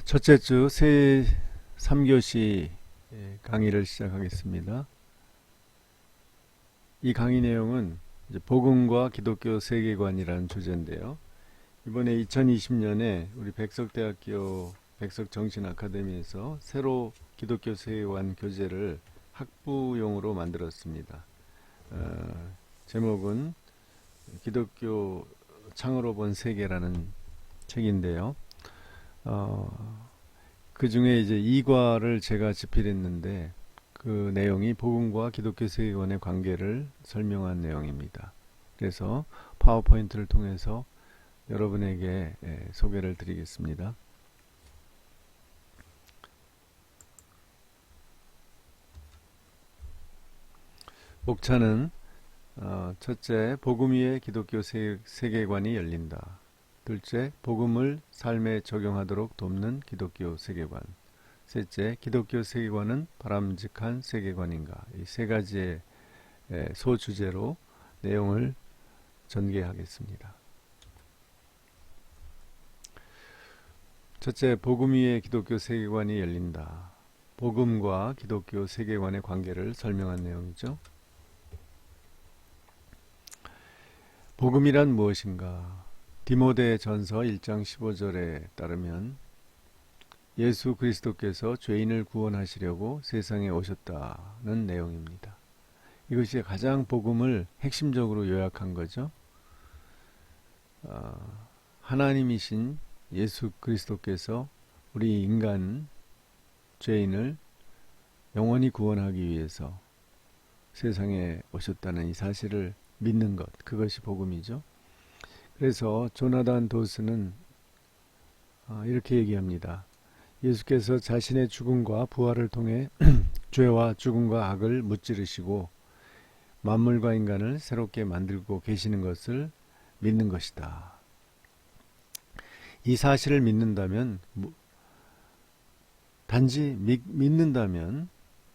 첫째 주 새 3교시 강의를 시작하겠습니다. 이 강의 내용은 이제 복음과 기독교 세계관이라는 주제인데요. 이번에 2020년에 우리 백석대학교 백석정신아카데미에서 새로 기독교 세계관 교재를 학부용으로 만들었습니다. 제목은 기독교 창으로 본 세계라는 책인데요. 그 중에 이제 2과를 제가 집필했는데 그 내용이 복음과 기독교 세계관의 관계를 설명한 내용입니다. 그래서 파워포인트를 통해서 여러분에게 소개를 드리겠습니다. 목차는 첫째, 복음 위에 기독교 세계관이 열린다. 둘째, 복음을 삶에 적용하도록 돕는 기독교 세계관. 셋째, 기독교 세계관은 바람직한 세계관인가. 이 세 가지의 소주제로 내용을 전개하겠습니다. 첫째, 복음 위에 기독교 세계관이 열린다. 복음과 기독교 세계관의 관계를 설명한 내용이죠. 복음이란 무엇인가? 디모데 전서 1장 15절에 따르면 예수 그리스도께서 죄인을 구원하시려고 세상에 오셨다는 내용입니다. 이것이 가장 복음을 핵심적으로 요약한 거죠. 하나님이신 예수 그리스도께서 우리 인간 죄인을 영원히 구원하기 위해서 세상에 오셨다는 이 사실을 믿는 것, 그것이 복음이죠. 그래서 조나단 도스는 이렇게 얘기합니다. 예수께서 자신의 죽음과 부활을 통해 죄와 죽음과 악을 무찌르시고 만물과 인간을 새롭게 만들고 계시는 것을 믿는 것이다. 이 사실을 믿는다면, 단지 믿는다면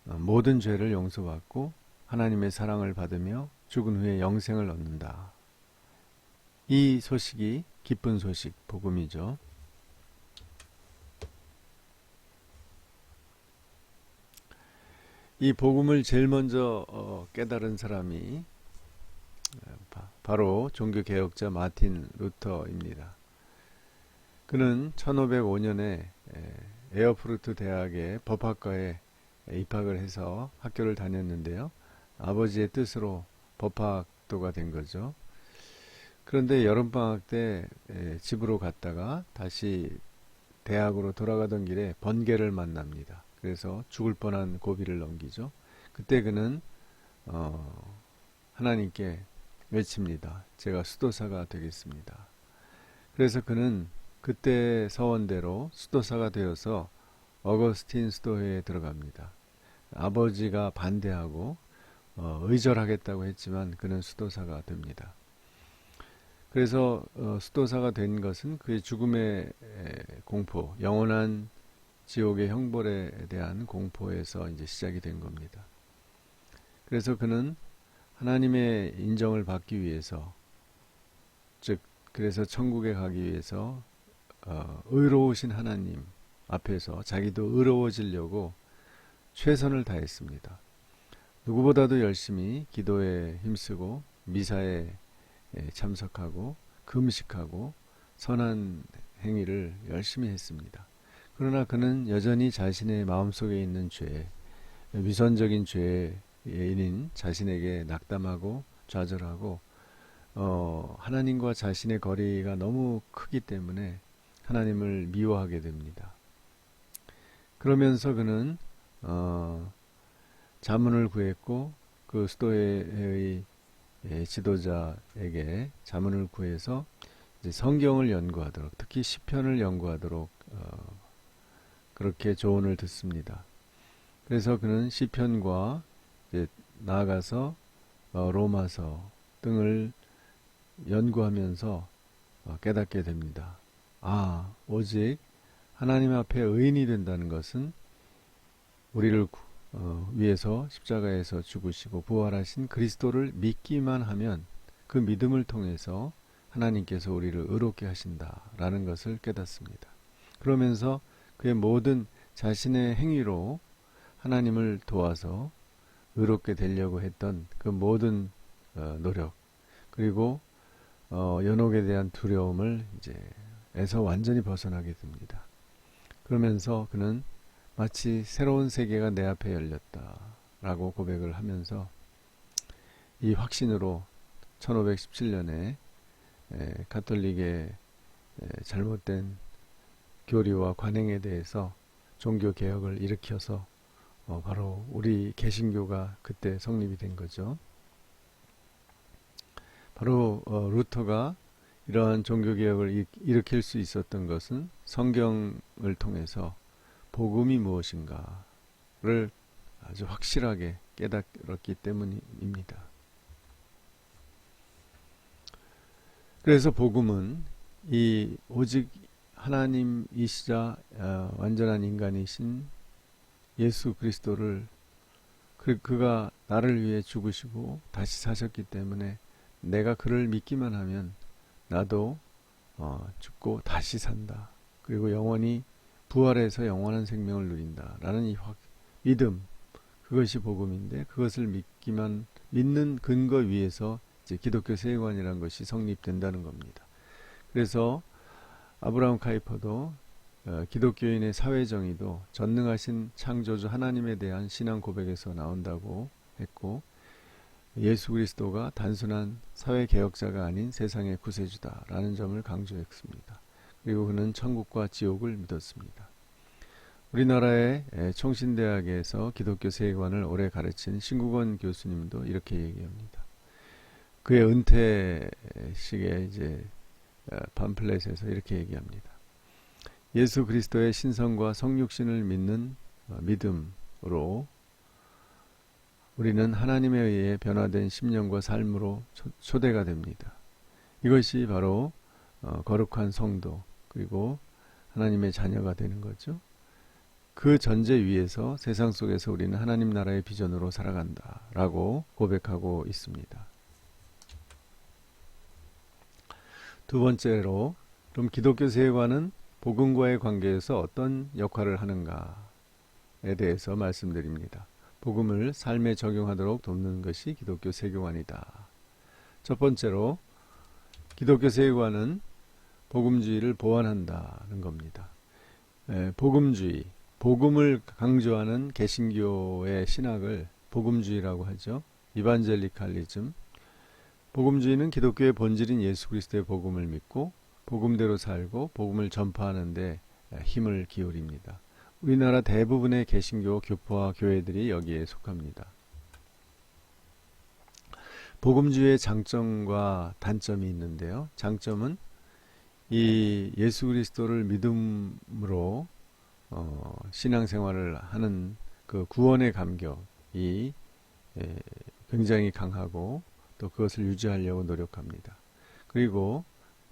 모든 죄를 용서받고 하나님의 사랑을 받으며 죽은 후에 영생을 얻는다. 이 소식이 기쁜 소식, 복음이죠. 이 복음을 제일 먼저 깨달은 사람이 바로 종교개혁자 마틴 루터입니다. 그는 1505년에 에어푸르트 대학의 법학과에 입학을 해서 학교를 다녔는데요. 아버지의 뜻으로 법학도가 된 거죠. 그런데 여름방학 때 집으로 갔다가 다시 대학으로 돌아가던 길에 번개를 만납니다. 그래서 죽을 뻔한 고비를 넘기죠. 그때 그는 하나님께 외칩니다. 제가 수도사가 되겠습니다. 그래서 그는 그때 서원대로 수도사가 되어서 어거스틴 수도회에 들어갑니다. 아버지가 반대하고 의절하겠다고 했지만 그는 수도사가 됩니다. 그래서 수도사가 된 것은 그의 죽음의 공포, 영원한 지옥의 형벌에 대한 공포에서 이제 시작이 된 겁니다. 그래서 그는 하나님의 인정을 받기 위해서, 즉 그래서 천국에 가기 위해서 의로우신 하나님 앞에서 자기도 의로워지려고 최선을 다했습니다. 누구보다도 열심히 기도에 힘쓰고 미사에 참석하고 금식하고 선한 행위를 열심히 했습니다. 그러나 그는 여전히 자신의 마음속에 있는 죄, 위선적인 죄인인 자신에게 낙담하고 좌절하고 하나님과 자신의 거리가 너무 크기 때문에 하나님을 미워하게 됩니다. 그러면서 그는 자문을 구했고 그 수도회의 지도자에게 자문을 구해서 이제 성경을 연구하도록, 특히 시편을 연구하도록 그렇게 조언을 듣습니다. 그래서 그는 시편과 이제 나아가서 로마서 등을 연구하면서 깨닫게 됩니다. 오직 하나님 앞에 의인이 된다는 것은 우리를 위해서 십자가에서 죽으시고 부활하신 그리스도를 믿기만 하면 그 믿음을 통해서 하나님께서 우리를 의롭게 하신다라는 것을 깨닫습니다. 그러면서 그의 모든 자신의 행위로 하나님을 도와서 의롭게 되려고 했던 그 모든 노력, 그리고 연옥에 대한 두려움을 이제 에서 완전히 벗어나게 됩니다. 그러면서 그는 마치 새로운 세계가 내 앞에 열렸다라고 고백을 하면서 이 확신으로 1517년에 가톨릭의 잘못된 교리와 관행에 대해서 종교개혁을 일으켜서 바로 우리 개신교가 그때 성립이 된 거죠. 바로 루터가 이러한 종교개혁을 일으킬 수 있었던 것은 성경을 통해서 복음이 무엇인가를 아주 확실하게 깨달았기 때문입니다. 그래서 복음은 이 오직 하나님이시자 완전한 인간이신 예수 그리스도를 그가 나를 위해 죽으시고 다시 사셨기 때문에 내가 그를 믿기만 하면 나도 죽고 다시 산다. 그리고 영원히 부활해서 영원한 생명을 누린다. 라는 이 믿음, 그것이 복음인데 그것을 믿는 근거 위에서 이제 기독교 세계관이라는 것이 성립된다는 겁니다. 그래서 아브라함 카이퍼도 기독교인의 사회정의도 전능하신 창조주 하나님에 대한 신앙 고백에서 나온다고 했고, 예수 그리스도가 단순한 사회개혁자가 아닌 세상의 구세주다라는 점을 강조했습니다. 그리고 그는 천국과 지옥을 믿었습니다. 우리나라의 총신대학에서 기독교 세계관을 오래 가르친 신국원 교수님도 이렇게 얘기합니다. 그의 은퇴식에 이제 팜플렛에서 이렇게 얘기합니다. 예수 그리스도의 신성과 성육신을 믿는 믿음으로 우리는 하나님에 의해 변화된 심령과 삶으로 초대가 됩니다. 이것이 바로 거룩한 성도, 그리고 하나님의 자녀가 되는 거죠. 그 전제 위에서 세상 속에서 우리는 하나님 나라의 비전으로 살아간다라고 고백하고 있습니다. 두 번째로, 그럼 기독교 세계관은 복음과의 관계에서 어떤 역할을 하는가에 대해서 말씀드립니다. 복음을 삶에 적용하도록 돕는 것이 기독교 세계관이다. 첫 번째로, 기독교 세계관은 복음주의를 보완한다는 겁니다. 복음주의, 복음을 강조하는 개신교의 신학을 복음주의라고 하죠. 이반젤리칼리즘. 복음주의는 기독교의 본질인 예수 그리스도의 복음을 믿고 복음대로 살고 복음을 전파하는 데 힘을 기울입니다. 우리나라 대부분의 개신교 교포와 교회들이 여기에 속합니다. 복음주의의 장점과 단점이 있는데요. 장점은 이 예수 그리스도를 믿음으로 신앙생활을 하는 그 구원의 감격이 굉장히 강하고 또 그것을 유지하려고 노력합니다. 그리고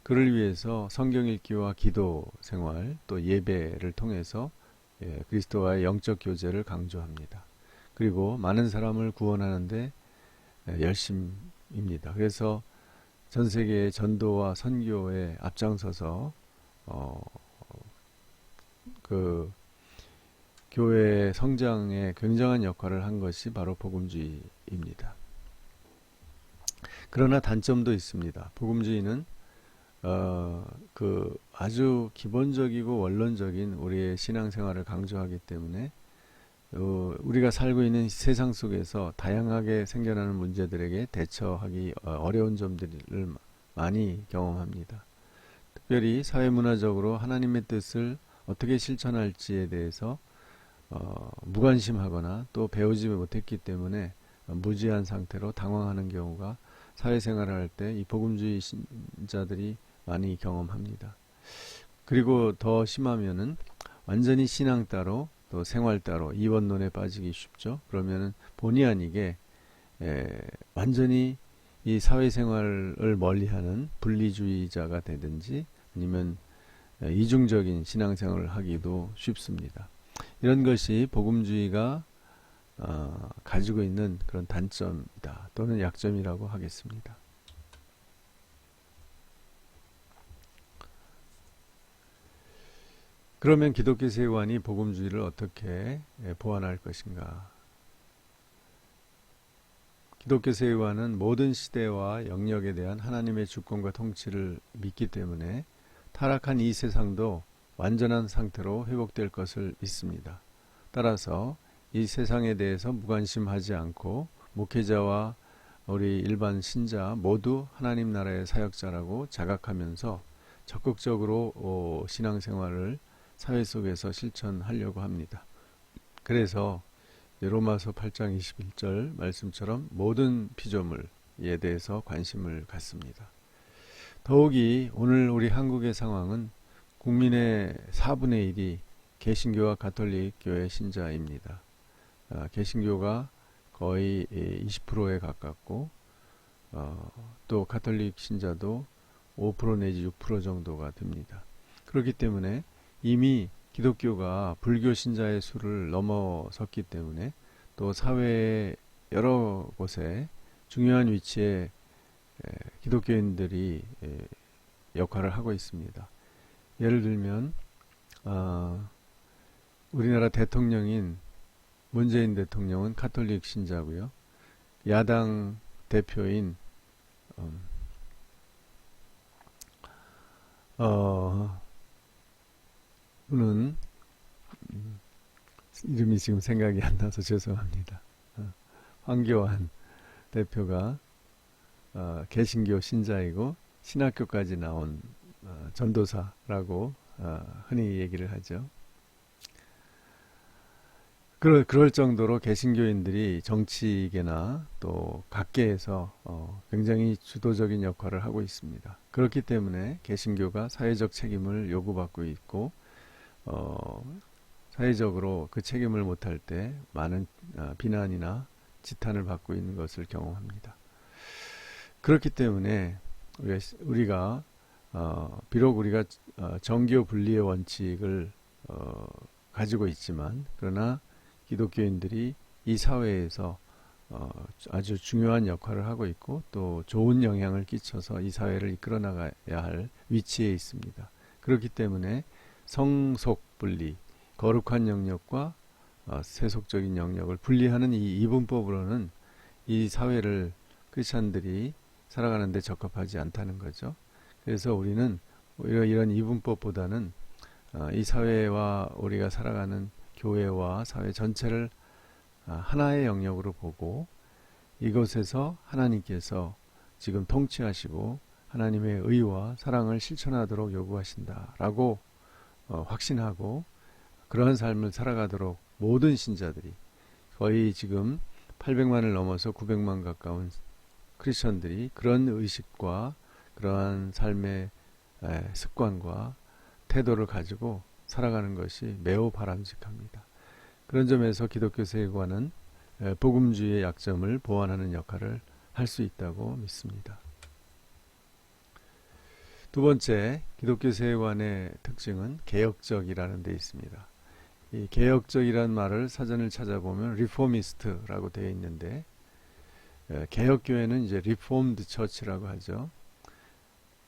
그를 위해서 성경 읽기와 기도 생활 또 예배를 통해서 그리스도와의 영적 교제를 강조합니다. 그리고 많은 사람을 구원하는데 열심입니다. 그래서 전 세계의 전도와 선교에 앞장서서 그 교회의 성장에 굉장한 역할을 한 것이 바로 복음주의입니다. 그러나 단점도 있습니다. 복음주의는 그 아주 기본적이고 원론적인 우리의 신앙생활을 강조하기 때문에 우리가 살고 있는 세상 속에서 다양하게 생겨나는 문제들에게 대처하기 어려운 점들을 많이 경험합니다. 특별히 사회문화적으로 하나님의 뜻을 어떻게 실천할지에 대해서 무관심하거나 또 배우지 못했기 때문에 무지한 상태로 당황하는 경우가 사회생활을 할 때 이 복음주의 신자들이 많이 경험합니다. 그리고 더 심하면은 완전히 신앙 따로 또 생활 따로 이원론에 빠지기 쉽죠. 그러면은 본의 아니게 완전히 이 사회생활을 멀리하는 분리주의자가 되든지 아니면 이중적인 신앙생활을 하기도 쉽습니다. 이런 것이 복음주의가 가지고 있는 그런 단점이다 또는 약점이라고 하겠습니다. 그러면 기독교 세관이 복음주의를 어떻게 보완할 것인가? 기독교 세관은 모든 시대와 영역에 대한 하나님의 주권과 통치를 믿기 때문에 타락한 이 세상도 완전한 상태로 회복될 것을 믿습니다. 따라서 이 세상에 대해서 무관심하지 않고 목회자와 우리 일반 신자 모두 하나님 나라의 사역자라고 자각하면서 적극적으로 신앙생활을 사회 속에서 실천하려고 합니다. 그래서 로마서 8장 21절 말씀처럼 모든 피조물에 대해서 관심을 갖습니다. 더욱이 오늘 우리 한국의 상황은 국민의 4분의 1이 개신교와 가톨릭 교회 신자입니다. 개신교가 거의 20%에 가깝고 또 가톨릭 신자도 5% 내지 6% 정도가 됩니다. 그렇기 때문에 이미 기독교가 불교 신자의 수를 넘어섰기 때문에 또 사회의 여러 곳에 중요한 위치에 기독교인들이 역할을 하고 있습니다. 예를 들면 우리나라 대통령인 문재인 대통령은 가톨릭 신자고요. 야당 대표인 분은 이름이 지금 생각이 안 나서 죄송합니다. 황교안 대표가 개신교 신자이고 신학교까지 나온 전도사라고 흔히 얘기를 하죠. 그럴 정도로 개신교인들이 정치계나 또 각계에서 굉장히 주도적인 역할을 하고 있습니다. 그렇기 때문에 개신교가 사회적 책임을 요구받고 있고 사회적으로 그 책임을 못할 때 많은 비난이나 지탄을 받고 있는 것을 경험합니다. 그렇기 때문에 우리가 비록 우리가 정교 분리의 원칙을 가지고 있지만 그러나 기독교인들이 이 사회에서 아주 중요한 역할을 하고 있고 또 좋은 영향을 끼쳐서 이 사회를 이끌어 나가야 할 위치에 있습니다. 그렇기 때문에 성속 분리, 거룩한 영역과 세속적인 영역을 분리하는 이 이분법으로는 이 사회를 크리스찬들이 살아가는 데 적합하지 않다는 거죠. 그래서 우리는 오히려 이런 이분법보다는 이 사회와 우리가 살아가는 교회와 사회 전체를 하나의 영역으로 보고 이것에서 하나님께서 지금 통치하시고 하나님의 의와 사랑을 실천하도록 요구하신다라고 확신하고 그러한 삶을 살아가도록 모든 신자들이 거의 지금 800만을 넘어서 900만 가까운 크리스천들이 그런 의식과 그러한 삶의 습관과 태도를 가지고 살아가는 것이 매우 바람직합니다. 그런 점에서 기독교 세관은 복음주의의 약점을 보완하는 역할을 할 수 있다고 믿습니다. 두 번째, 기독교 세관의 특징은 개혁적이라는 데 있습니다. 이 개혁적이라는 말을 사전을 찾아보면 리포미스트라고 되어 있는데 개혁교회는 이제 리폼드 처치라고 하죠.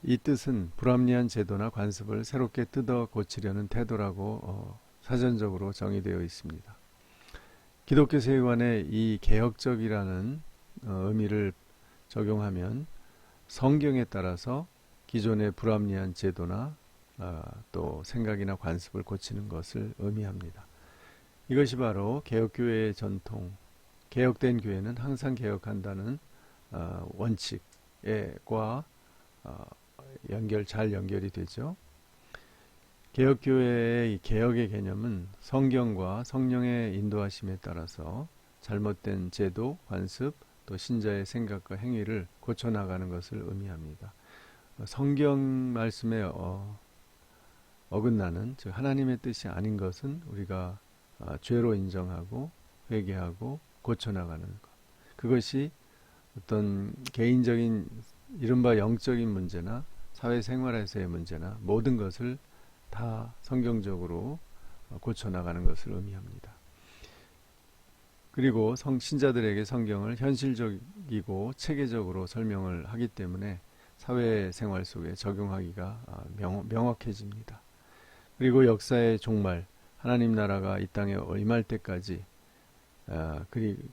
이 뜻은 불합리한 제도나 관습을 새롭게 뜯어 고치려는 태도라고 사전적으로 정의되어 있습니다. 기독교 세관의 이 개혁적이라는 의미를 적용하면 성경에 따라서 기존의 불합리한 제도나 또 생각이나 관습을 고치는 것을 의미합니다. 이것이 바로 개혁교회의 전통, 개혁된 교회는 항상 개혁한다는 원칙과 잘 연결이 되죠. 개혁교회의 개혁의 개념은 성경과 성령의 인도하심에 따라서 잘못된 제도, 관습, 또 신자의 생각과 행위를 고쳐나가는 것을 의미합니다. 성경 말씀에 어긋나는 즉 하나님의 뜻이 아닌 것은 우리가 죄로 인정하고 회개하고 고쳐나가는 것. 그것이 어떤 개인적인 이른바 영적인 문제나 사회생활에서의 문제나 모든 것을 다 성경적으로 고쳐나가는 것을 의미합니다. 그리고 신자들에게 성경을 현실적이고 체계적으로 설명을 하기 때문에 사회생활 속에 적용하기가 명확해집니다. 그리고 역사의 종말, 하나님 나라가 이 땅에 임할 때까지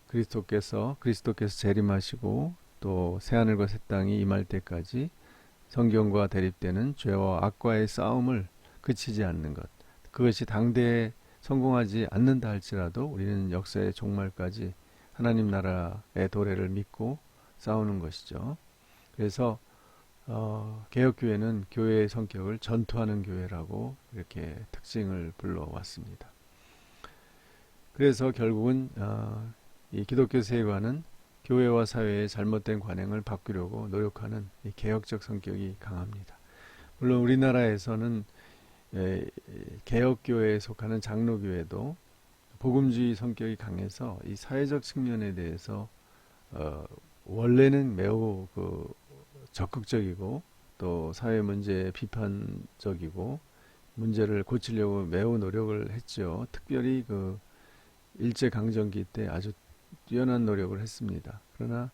그리스도께서 재림하시고 또 새하늘과 새 땅이 임할 때까지 성경과 대립되는 죄와 악과의 싸움을 그치지 않는 것. 그것이 당대에 성공하지 않는다 할지라도 우리는 역사의 종말까지 하나님 나라의 도래를 믿고 싸우는 것이죠. 그래서 개혁교회는 교회의 성격을 전투하는 교회라고 이렇게 특징을 불러왔습니다. 그래서 결국은 이 기독교 세계관은 교회와 사회의 잘못된 관행을 바꾸려고 노력하는 이 개혁적 성격이 강합니다. 물론 우리나라에서는 개혁교회에 속하는 장로교회도 복음주의 성격이 강해서 이 사회적 측면에 대해서 원래는 매우 적극적이고 또 사회 문제에 비판적이고 문제를 고치려고 매우 노력을 했죠. 특별히 일제강점기 때 아주 뛰어난 노력을 했습니다. 그러나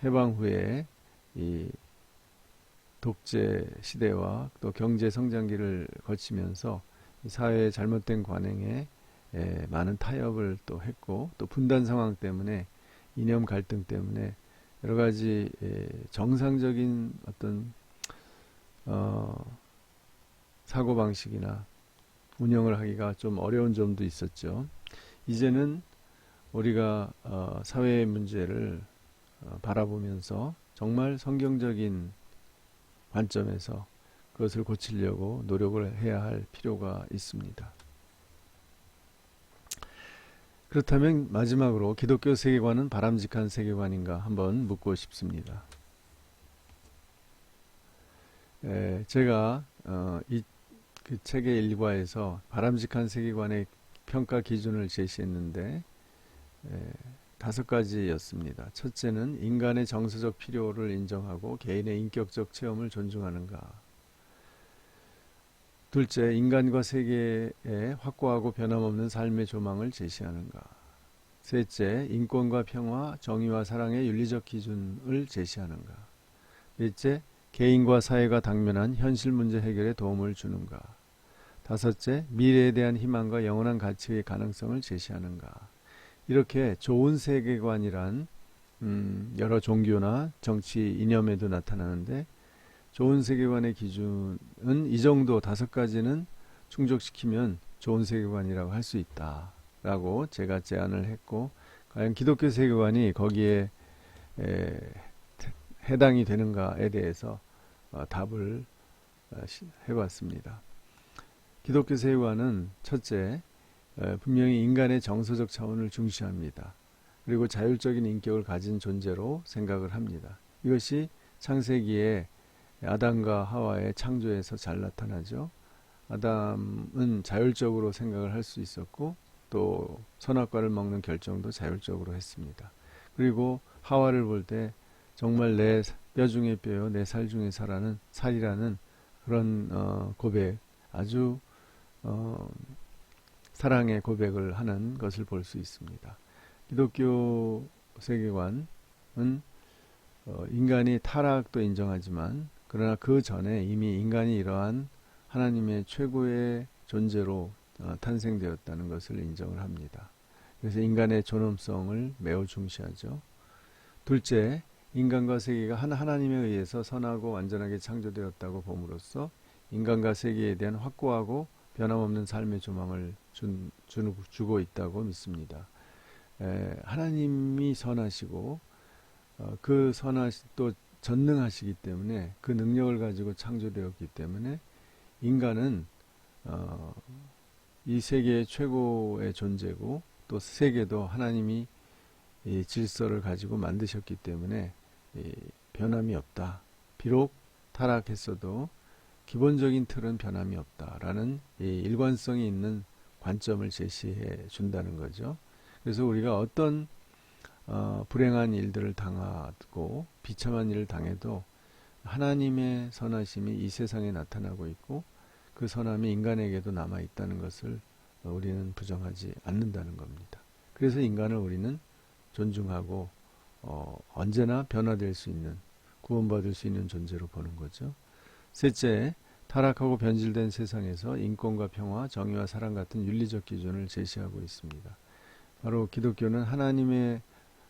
해방 후에 이 독재 시대와 또 경제 성장기를 거치면서 이 사회의 잘못된 관행에 많은 타협을 또 했고 또 분단 상황 때문에 이념 갈등 때문에 여러 가지 정상적인 어떤 사고 방식이나 운영을 하기가 좀 어려운 점도 있었죠. 이제는 우리가 사회의 문제를 바라보면서 정말 성경적인 관점에서 그것을 고치려고 노력을 해야 할 필요가 있습니다. 그렇다면 마지막으로 기독교 세계관은 바람직한 세계관인가 한번 묻고 싶습니다. 제가 그 책의 일과에서 바람직한 세계관의 평가 기준을 제시했는데 5가지였습니다. 첫째는 인간의 정서적 필요를 인정하고 개인의 인격적 체험을 존중하는가. 둘째, 인간과 세계에 확고하고 변함없는 삶의 조망을 제시하는가. 셋째, 인권과 평화, 정의와 사랑의 윤리적 기준을 제시하는가. 넷째, 개인과 사회가 당면한 현실 문제 해결에 도움을 주는가. 다섯째, 미래에 대한 희망과 영원한 가치의 가능성을 제시하는가. 이렇게 좋은 세계관이란 여러 종교나 정치 이념에도 나타나는데 좋은 세계관의 기준은 이 정도 5가지는 충족시키면 좋은 세계관이라고 할 수 있다라고 제가 제안을 했고 과연 기독교 세계관이 거기에 해당이 되는가에 대해서 답을 해봤습니다. 기독교 세계관은 첫째, 분명히 인간의 정서적 차원을 중시합니다. 그리고 자율적인 인격을 가진 존재로 생각을 합니다. 이것이 창세기에 아담과 하와의 창조에서 잘 나타나죠. 아담은 자율적으로 생각을 할 수 있었고 또 선악과를 먹는 결정도 자율적으로 했습니다. 그리고 하와를 볼 때 정말 내 뼈 중에 뼈요 내 살 중에 살이라는 그런 고백, 아주 사랑의 고백을 하는 것을 볼 수 있습니다. 기독교 세계관은 인간이 타락도 인정하지만 그러나 그 전에 이미 인간이 이러한 하나님의 최고의 존재로 탄생되었다는 것을 인정을 합니다. 그래서 인간의 존엄성을 매우 중시하죠. 둘째, 인간과 세계가 한 하나님에 의해서 선하고 완전하게 창조되었다고 봄으로써 인간과 세계에 대한 확고하고 변함없는 삶의 조망을 주고 있다고 믿습니다. 하나님이 선하시고 그 또 전능하시기 때문에 그 능력을 가지고 창조되었기 때문에 인간은 이 세계의 최고의 존재고 또 세계도 하나님이 이 질서를 가지고 만드셨기 때문에 변함이 없다. 비록 타락했어도 기본적인 틀은 변함이 없다라는 이 일관성이 있는 관점을 제시해 준다는 거죠. 그래서 우리가 어떤 불행한 일들을 당하고 비참한 일을 당해도 하나님의 선하심이 이 세상에 나타나고 있고 그 선함이 인간에게도 남아 있다는 것을 우리는 부정하지 않는다는 겁니다. 그래서 인간을 우리는 존중하고 언제나 변화될 수 있는, 구원받을 수 있는 존재로 보는 거죠. 셋째, 타락하고 변질된 세상에서 인권과 평화, 정의와 사랑 같은 윤리적 기준을 제시하고 있습니다. 바로 기독교는 하나님의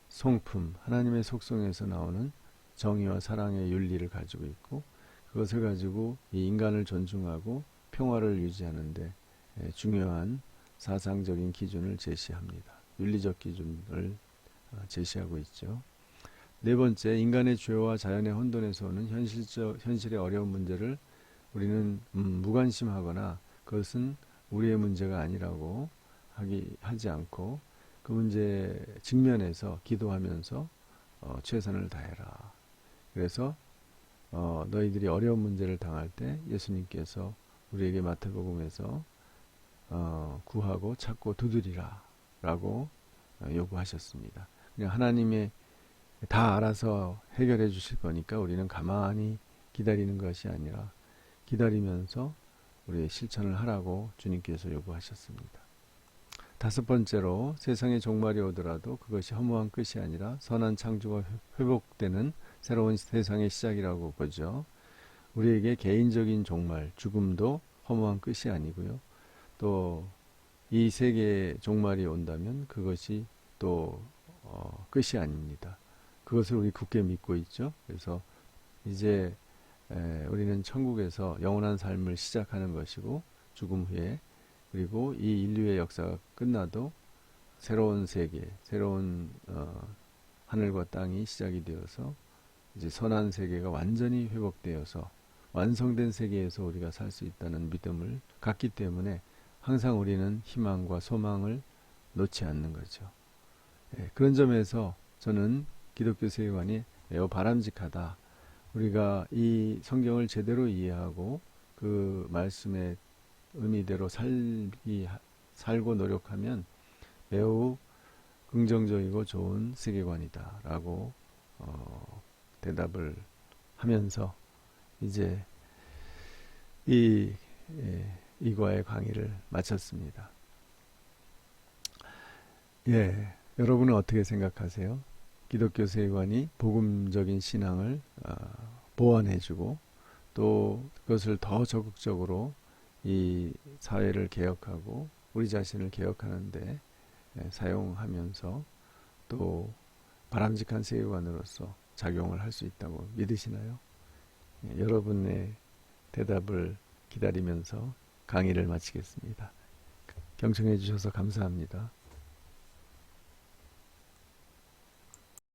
성품, 하나님의 속성에서 나오는 정의와 사랑의 윤리를 가지고 있고, 그것을 가지고 이 인간을 존중하고 평화를 유지하는 데 중요한 사상적인 기준을 제시합니다. 윤리적 기준을 제시하고 있죠. 네 번째, 인간의 죄와 자연의 혼돈에서 오는 현실의 어려운 문제를 우리는 무관심하거나 그것은 우리의 문제가 아니라고 하지 않고 그 문제 직면해서 기도하면서 최선을 다해라. 그래서 너희들이 어려운 문제를 당할 때 예수님께서 우리에게 마태복음에서 구하고 찾고 두드리라 라고 요구하셨습니다. 그냥 하나님의 다 알아서 해결해 주실 거니까 우리는 가만히 기다리는 것이 아니라 기다리면서 우리의 실천을 하라고 주님께서 요구하셨습니다. 다섯 번째로, 세상의 종말이 오더라도 그것이 허무한 끝이 아니라 선한 창조가 회복되는 새로운 세상의 시작이라고 보죠. 우리에게 개인적인 종말, 죽음도 허무한 끝이 아니고요. 또 이 세계의 종말이 온다면 그것이 또 끝이 아닙니다. 그것을 우리 굳게 믿고 있죠. 그래서 이제 우리는 천국에서 영원한 삶을 시작하는 것이고, 죽음 후에, 그리고 이 인류의 역사가 끝나도 새로운 세계, 새로운 하늘과 땅이 시작이 되어서 이제 선한 세계가 완전히 회복되어서 완성된 세계에서 우리가 살 수 있다는 믿음을 갖기 때문에 항상 우리는 희망과 소망을 놓지 않는 거죠. 그런 점에서 저는 기독교 세계관이 매우 바람직하다. 우리가 이 성경을 제대로 이해하고 그 말씀의 의미대로 살고 노력하면 매우 긍정적이고 좋은 세계관이다 라고 대답을 하면서 이제 이과의 강의를 마쳤습니다. 여러분은 어떻게 생각하세요? 기독교 세계관이 복음적인 신앙을 보완해주고 또 그것을 더 적극적으로 이 사회를 개혁하고 우리 자신을 개혁하는데 사용하면서 또 바람직한 세계관으로서 작용을 할 수 있다고 믿으시나요? 여러분의 대답을 기다리면서 강의를 마치겠습니다. 경청해 주셔서 감사합니다.